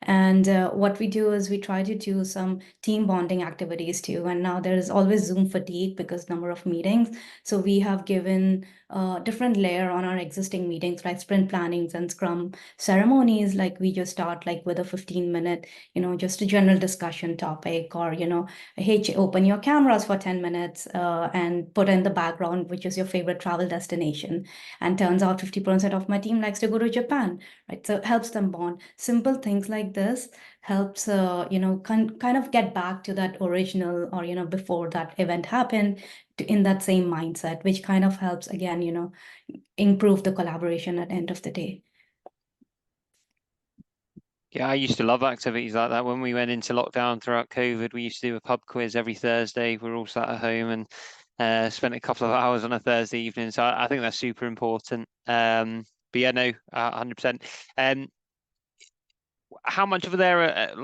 E: And what we do is we try to do some team bonding activities too. And now there is always Zoom fatigue because number of meetings. So we have given a different layer on our existing meetings, like sprint plannings and Scrum ceremonies. Like we just start like with a 15-minute, just a general discussion topic, or, hey, open your cameras for 10 minutes and put in the background, which is your favorite travel destination. And turns out 50% of my team likes to go to Japan, right? So it helps them bond. Simple things like this helps, kind of get back to that original or, before that event happened in that same mindset, which kind of helps, again, improve the collaboration at the end of the day.
A: Yeah, I used to love activities like that. When we went into lockdown throughout COVID, we used to do a pub quiz every Thursday. We were all sat at home and spent a couple of hours on a Thursday evening. So I think that's super important. But yeah, no, 100%. How much of there?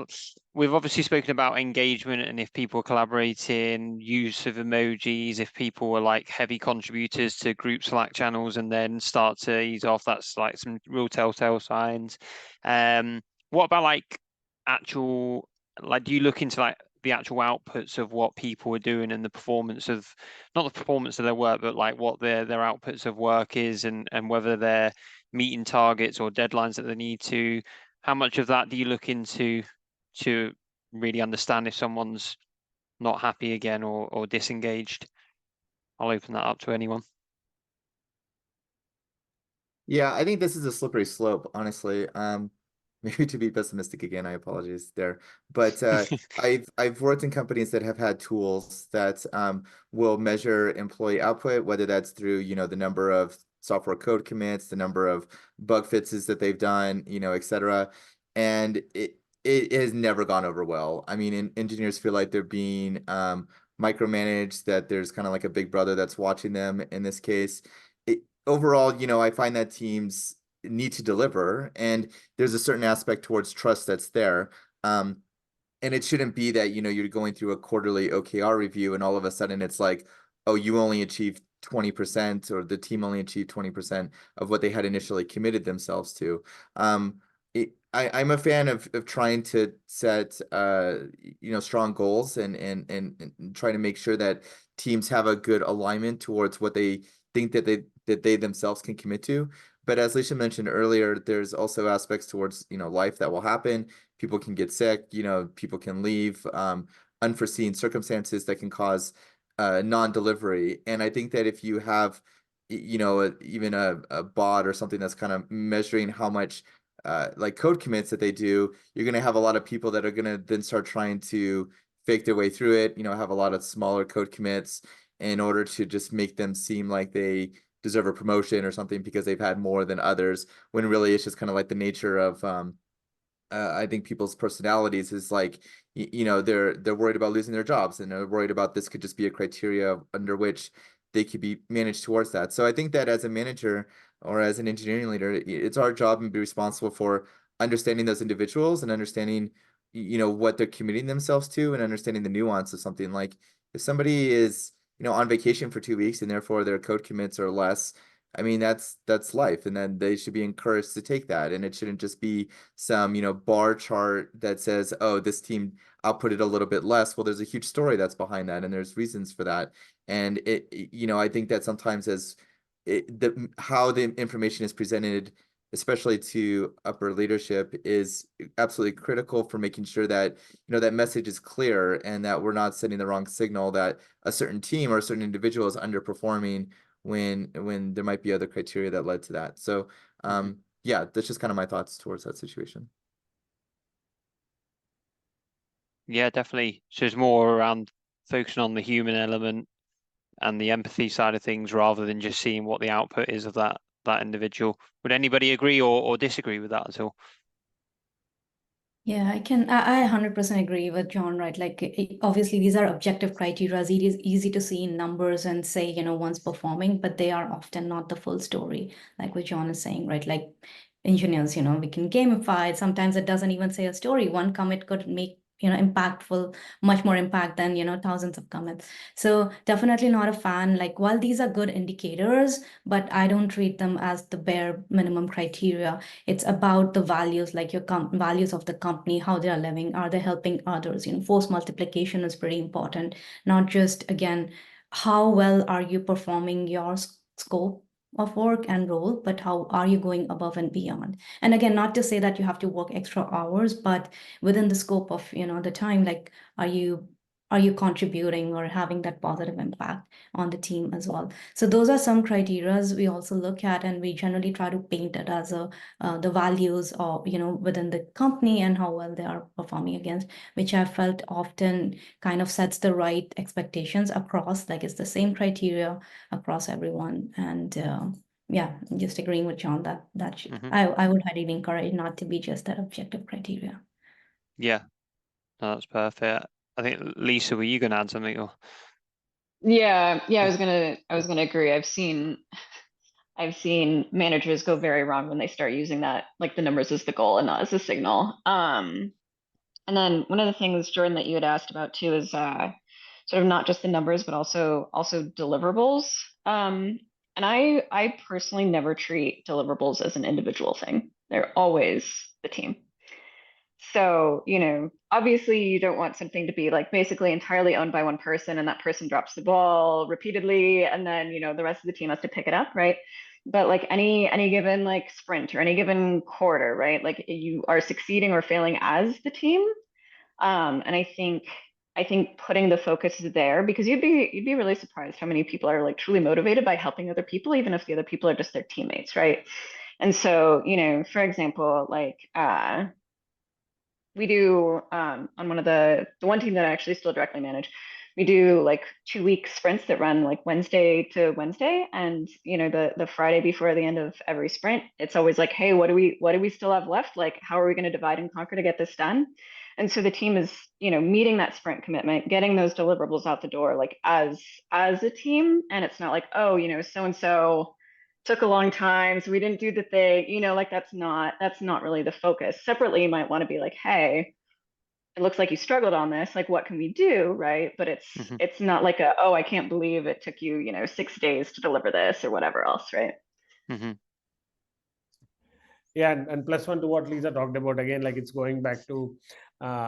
A: We've obviously spoken about engagement and if people are collaborating, use of emojis, if people are like heavy contributors to group Slack channels and then start to ease off, that's like some real telltale signs. What about like actual, like, do you look into like the actual outputs of what people are doing and the performance of, not the performance of their work, but like what their outputs of work is and whether they're meeting targets or deadlines that they need to? How much of that do you look into to really understand if someone's not happy again or disengaged? I'll open that up to anyone.
B: Yeah, I think this is a slippery slope, honestly. Maybe to be pessimistic again, I apologize there. But I've worked in companies that have had tools that will measure employee output, whether that's through, the number of software code commits, the number of bug fixes that they've done, et cetera. And it has never gone over well. I mean, engineers feel like they're being micromanaged, that there's kind of like a big brother that's watching them in this case. Overall, I find that teams need to deliver, and there's a certain aspect towards trust that's there. And it shouldn't be that, you're going through a quarterly OKR review and all of a sudden it's like, oh, you only achieved 20% or the team only achieved 20% of what they had initially committed themselves to. I'm a fan of trying to set strong goals and try to make sure that teams have a good alignment towards what they think that they themselves can commit to. But as Lisa mentioned earlier, there's also aspects towards life that will happen. People can get sick, people can leave, unforeseen circumstances that can cause non-delivery. And I think that if you have even a bot or something that's kind of measuring how much like code commits that they do, you're going to have a lot of people that are going to then start trying to fake their way through it, have a lot of smaller code commits in order to just make them seem like they deserve a promotion or something because they've had more than others, when really it's just kind of like the nature of I think people's personalities is like, they're worried about losing their jobs and they're worried about this could just be a criteria under which they could be managed towards that. So I think that as a manager or as an engineering leader, it's our job and be responsible for understanding those individuals and understanding, what they're committing themselves to and understanding the nuance of something. Like if somebody is, on vacation for 2 weeks and therefore their code commits are less, I mean, that's life, and then they should be encouraged to take that, and it shouldn't just be some, bar chart that says, oh, this team outputted a little bit less. Well, there's a huge story that's behind that, and there's reasons for that. And I think that sometimes how the information is presented, especially to upper leadership, is absolutely critical for making sure that, that message is clear and that we're not sending the wrong signal that a certain team or a certain individual is underperforming when there might be other criteria that led to that. So yeah, that's just kind of my thoughts towards that situation.
A: Yeah, definitely. So it's more around focusing on the human element and the empathy side of things rather than just seeing what the output is of that individual. Would anybody agree or disagree with that at all?
E: Yeah, I 100% agree with John, right? Like, obviously, these are objective criteria. It is easy to see in numbers and say, one's performing, but they are often not the full story, like what John is saying, right? Like engineers, we can gamify it. Sometimes it doesn't even say a story. One commit could make, impactful, much more impact than, thousands of commits. So definitely not a fan. Like, while these are good indicators, but I don't treat them as the bare minimum criteria. It's about the values, like your values of the company, how they are living, are they helping others? Force multiplication is pretty important, not just, again, how well are you performing your scope of work and role, but how are you going above and beyond? And again, not to say that you have to work extra hours, but within the scope of, the time, like, are you contributing or having that positive impact on the team as well? So those are some criterias we also look at, and we generally try to paint it as the values of, within the company and how well they are performing against, which I felt often kind of sets the right expectations across, like it's the same criteria across everyone. And yeah, just agreeing with John that I would highly encourage not to be just that objective criteria.
A: Yeah, no, that's perfect. I think Lisa, were you going to add something? Or
C: Yeah, I was gonna agree. I've seen managers go very wrong when they start using that, like the numbers as the goal and not as a signal. And then one of the things, Jordan, that you had asked about too is sort of not just the numbers, but also deliverables. And I personally never treat deliverables as an individual thing. They're always the team. So, obviously you don't want something to be like basically entirely owned by one person and that person drops the ball repeatedly and then, the rest of the team has to pick it up, right? But like any given like sprint or any given quarter, right? Like you are succeeding or failing as the team. And I think putting the focus there, because you'd be really surprised how many people are like truly motivated by helping other people, even if the other people are just their teammates, right? And so, for example, like we do on one of the one team that I actually still directly manage, we do like 2-week sprints that run like Wednesday to Wednesday, and the Friday before the end of every sprint, it's always like, hey, what do we still have left? Like, how are we going to divide and conquer to get this done? And so the team is meeting that sprint commitment, getting those deliverables out the door like as a team, and it's not like, oh, so and so took a long time, so we didn't do the thing, like that's not really the focus. Separately, you might want to be like, hey, it looks like you struggled on this, like what can we do, right? But it's not like oh, I can't believe it took you 6 days to deliver this or whatever else, right?
D: Yeah, and plus one to what Lisa talked about, again, like it's going back to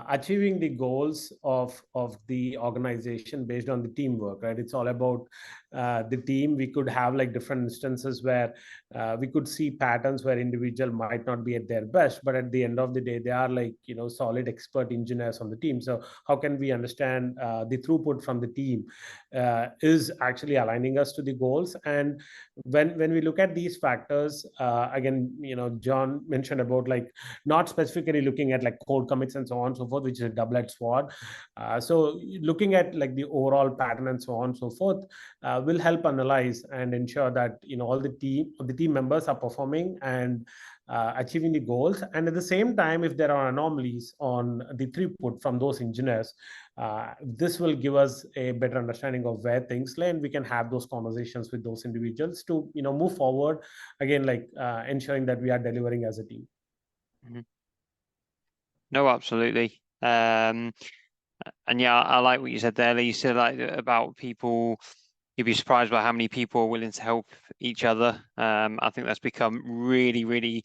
D: achieving the goals of the organization based on the teamwork, right? It's all about the team. We could have like different instances where we could see patterns where individual might not be at their best, but at the end of the day, they are like, solid expert engineers on the team. So how can we understand the throughput from the team is actually aligning us to the goals? And when we look at these factors, again, John mentioned about like not specifically looking at like code commits and so on and so forth, which is a double-edged sword. So looking at like the overall pattern and so on and so forth will help analyze and ensure that all the team members are performing and achieving the goals. And at the same time, if there are anomalies on the throughput from those engineers, this will give us a better understanding of where things lay, and we can have those conversations with those individuals to move forward, again, like ensuring that we are delivering as a team.
A: No, absolutely. And yeah, I like what you said there, Lisa, like about people you'd be surprised by how many people are willing to help each other. I think that's become really, really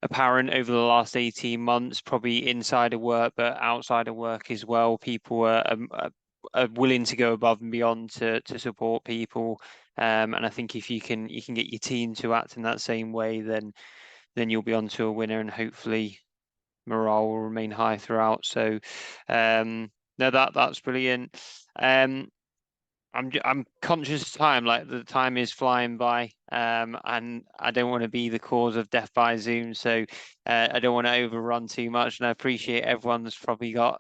A: apparent over the last 18 months, probably inside of work, but outside of work as well. People are willing to go above and beyond to support people. And I think if you can get your team to act in that same way, then you'll be onto a winner, and hopefully morale will remain high throughout. So no, that's brilliant. I'm conscious of time, like the time is flying by, and I don't want to be the cause of death by Zoom, so I don't want to overrun too much. And I appreciate everyone's probably got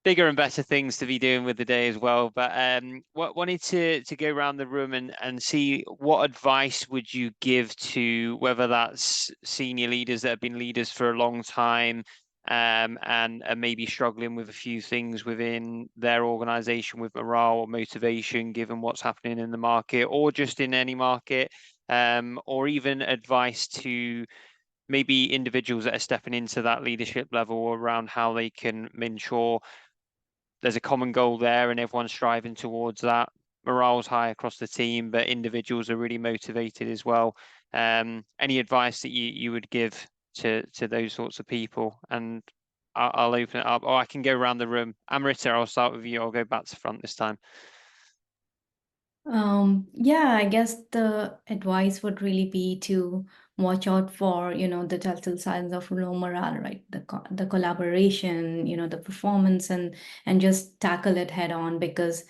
A: bigger and better things to be doing with the day as well. But wanted to go around the room and see what advice would you give to whether that's senior leaders that have been leaders for a long time, and maybe struggling with a few things within their organization with morale or motivation, given what's happening in the market or just in any market, or even advice to maybe individuals that are stepping into that leadership level around how they can ensure there's a common goal there and everyone's striving towards that. Morale's high across the team, but individuals are really motivated as well. Any advice that you would give to those sorts of people? And I'll open it up, or I can go around the room. Amrita, I'll start with you. I'll go back to front this time.
E: Yeah, I guess the advice would really be to watch out for, the telltale signs of low morale, right? The collaboration, the performance, and just tackle it head on, because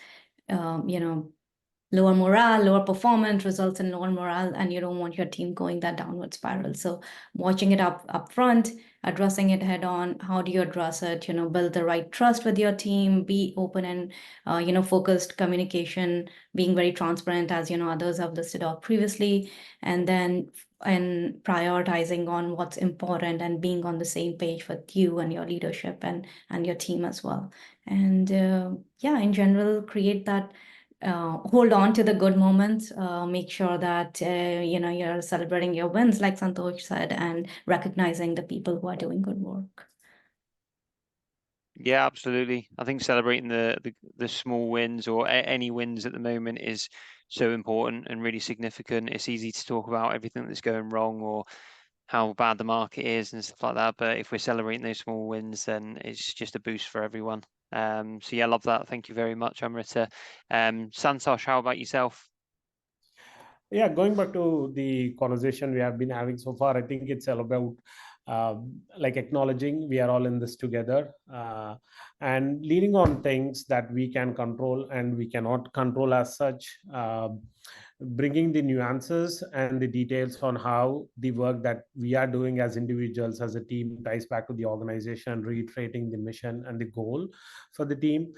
E: lower morale, lower performance results in lower morale, and you don't want your team going that downward spiral. So watching it up front, addressing it head on. How do you address it? Build the right trust with your team, be open and focused communication, being very transparent, as others have listed off previously, and then prioritizing on what's important and being on the same page with you and your leadership and your team as well. And in general, create that. Hold on to the good moments, make sure that you're celebrating your wins, like Santosh said, and recognizing the people who are doing good work.
A: Yeah, absolutely. I think celebrating the small wins or any wins at the moment is so important and really significant. It's easy to talk about everything that's going wrong or how bad the market is and stuff like that, but if we're celebrating those small wins, then it's just a boost for everyone. So yeah, love that. Thank you very much, Amrita. Santosh, how about yourself?
D: Yeah, going back to the conversation we have been having so far, I think it's all about like acknowledging we are all in this together, and leaning on things that we can control and we cannot control as such, bringing the nuances and the details on how the work that we are doing as individuals, as a team, ties back to the organization, reiterating the mission and the goal for the team.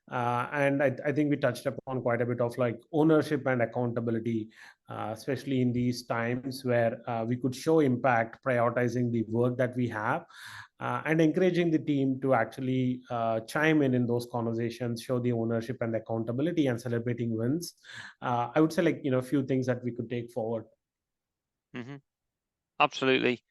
D: And I think we touched upon quite a bit of like ownership and accountability, especially in these times where we could show impact, prioritizing the work that we have, and encouraging the team to actually chime in those conversations, show the ownership and accountability, and celebrating wins. I would say, like, a few things that we could take forward.
A: Mm-hmm. Absolutely.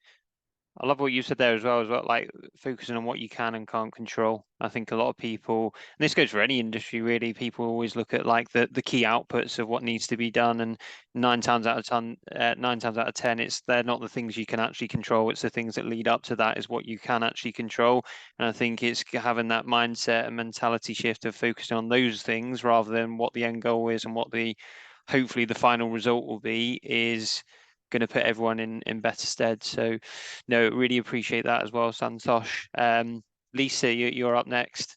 A: I love what you said there as well, like focusing on what you can and can't control. I think a lot of people, and this goes for any industry really, people always look at like the key outputs of what needs to be done, and 9 times out of 10, they're not the things you can actually control. It's the things that lead up to that is what you can actually control. And I think it's having that mindset and mentality shift of focusing on those things rather than what the end goal is and what hopefully the final result will be is going to put everyone in better stead. So no, really appreciate that as well, Santosh. Lisa, you're up next.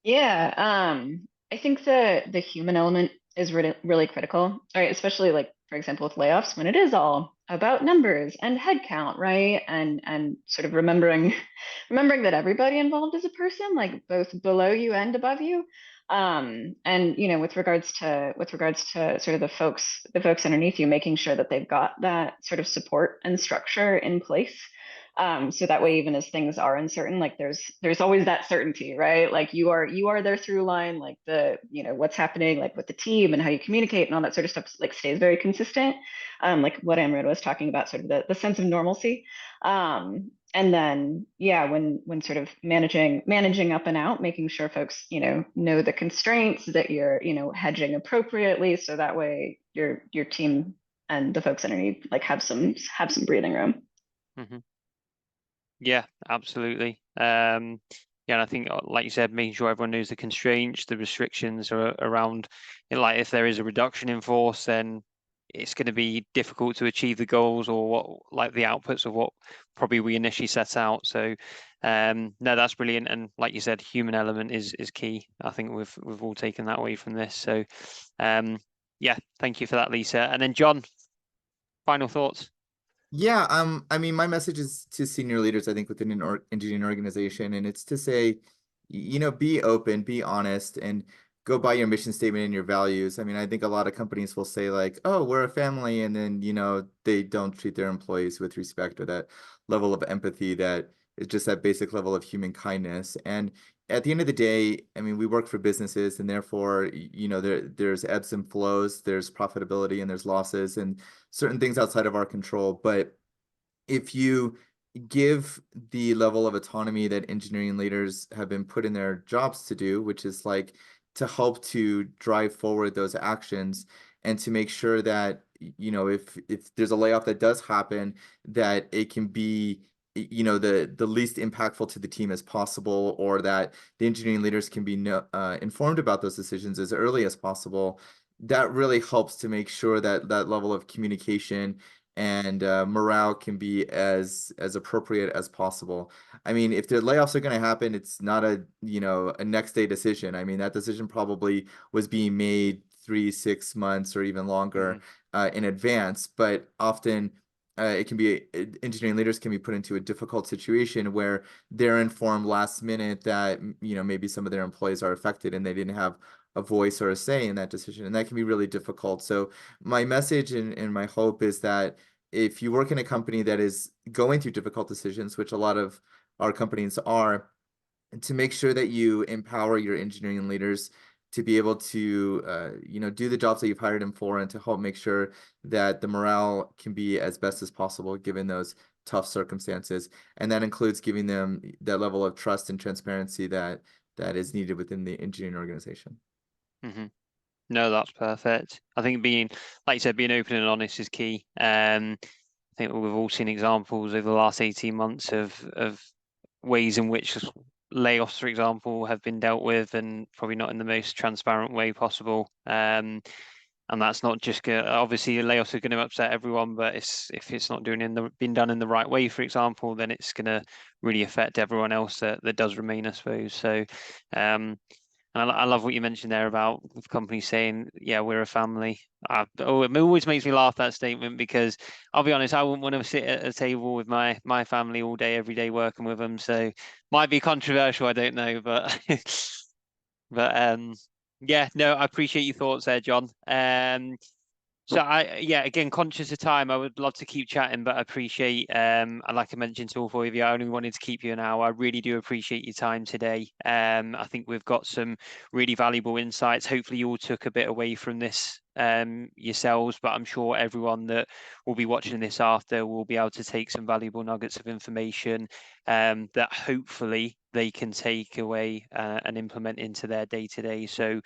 C: Yeah, I think the human element is really, really critical, right? Especially like, for example, with layoffs, when it is all about numbers and headcount, right? And sort of remembering that everybody involved is a person, like both below you and above you. And with regards to sort of the folks underneath you, making sure that they've got that sort of support and structure in place. So that way, even as things are uncertain, like there's always that certainty, right? Like you are their through line, like what's happening, like with the team and how you communicate and all that sort of stuff, like stays very consistent. Like what Amrita was talking about, sort of the sense of normalcy. And then, yeah, when sort of managing up and out, making sure folks, know the constraints, that you're, hedging appropriately, so that way your team and the folks underneath like have some breathing room.
A: Mm-hmm. Yeah, absolutely. Yeah, and I think, like you said, making sure everyone knows the constraints, the restrictions are around, like if there is a reduction in force, then it's going to be difficult to achieve the goals or what, like the outputs of what probably we initially set out. So, no, that's brilliant. And like you said, human element is key. I think we've all taken that away from this. So, yeah, thank you for that, Lisa. And then John, final thoughts.
B: Yeah, I mean, my message is to senior leaders, I think, within an engineering organization, and it's to say, be open, be honest, and go by your mission statement and your values. I mean, I think a lot of companies will say like, oh, we're a family, and then, they don't treat their employees with respect or that level of empathy that is just that basic level of human kindness. And at the end of the day, I mean, we work for businesses, and therefore, there's ebbs and flows, there's profitability and there's losses, and certain things outside of our control. But if you give the level of autonomy that engineering leaders have been put in their jobs to do, which is like to help to drive forward those actions and to make sure that, if there's a layoff that does happen, that it can be, the least impactful to the team as possible, or that the engineering leaders can be informed about those decisions as early as possible. That really helps to make sure that that level of communication and morale can be as appropriate as possible. I mean, if the layoffs are going to happen, it's not a next day decision. I mean, that decision probably was being made 3-6 months or even longer in advance. But often it can be, engineering leaders can be put into a difficult situation where they're informed last minute that maybe some of their employees are affected and they didn't have a voice or a say in that decision, and that can be really difficult. So my message and my hope is that if you work in a company that is going through difficult decisions, which a lot of our companies are, to make sure that you empower your engineering leaders to be able to do the jobs that you've hired them for, and to help make sure that the morale can be as best as possible given those tough circumstances. And that includes giving them that level of trust and transparency that is needed within the engineering organization.
A: Mm-hmm. No, that's perfect. I think like you said, being open and honest is key. I think we've all seen examples over the last 18 months of ways in which layoffs, for example, have been dealt with, and probably not in the most transparent way possible. And that's not just obviously layoffs are going to upset everyone, but if it's not being done in the right way, for example, then it's going to really affect everyone else that does remain, I suppose. So, and I love what you mentioned there about companies saying, yeah, we're a family. It always makes me laugh, that statement, because I'll be honest, I wouldn't want to sit at a table with my family all day, every day, working with them. So might be controversial, I don't know, but but yeah, no, I appreciate your thoughts there, John. So again, conscious of time, I would love to keep chatting, but I appreciate, and like I mentioned to all four of you, I only wanted to keep you an hour. I really do appreciate your time today. I think we've got some really valuable insights. Hopefully you all took a bit away from this yourselves, but I'm sure everyone that will be watching this after will be able to take some valuable nuggets of information that hopefully they can take away and implement into their day-to-day. So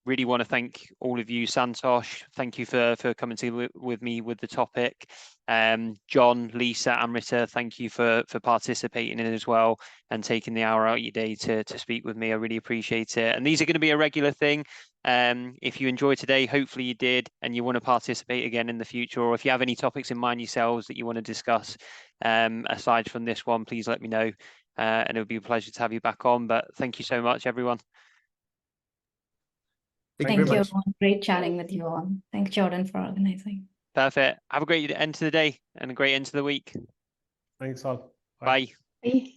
A: really want to thank all of you. Santosh, thank you for coming with me with the topic. John, Lisa, Amrita, thank you for participating in it as well and taking the hour out of your day to speak with me. I really appreciate it. And these are going to be a regular thing. If you enjoyed today, hopefully you did, and you want to participate again in the future, or if you have any topics in mind yourselves that you want to discuss aside from this one, please let me know. And it would be a pleasure to have you back on. But thank you so much, everyone.
B: Thank you very much.
E: Great chatting with you all. Thanks, Jordan, for organizing.
A: Perfect. Have a great end to the day and a great end to the week.
D: Thanks all.
A: Bye.
C: Bye.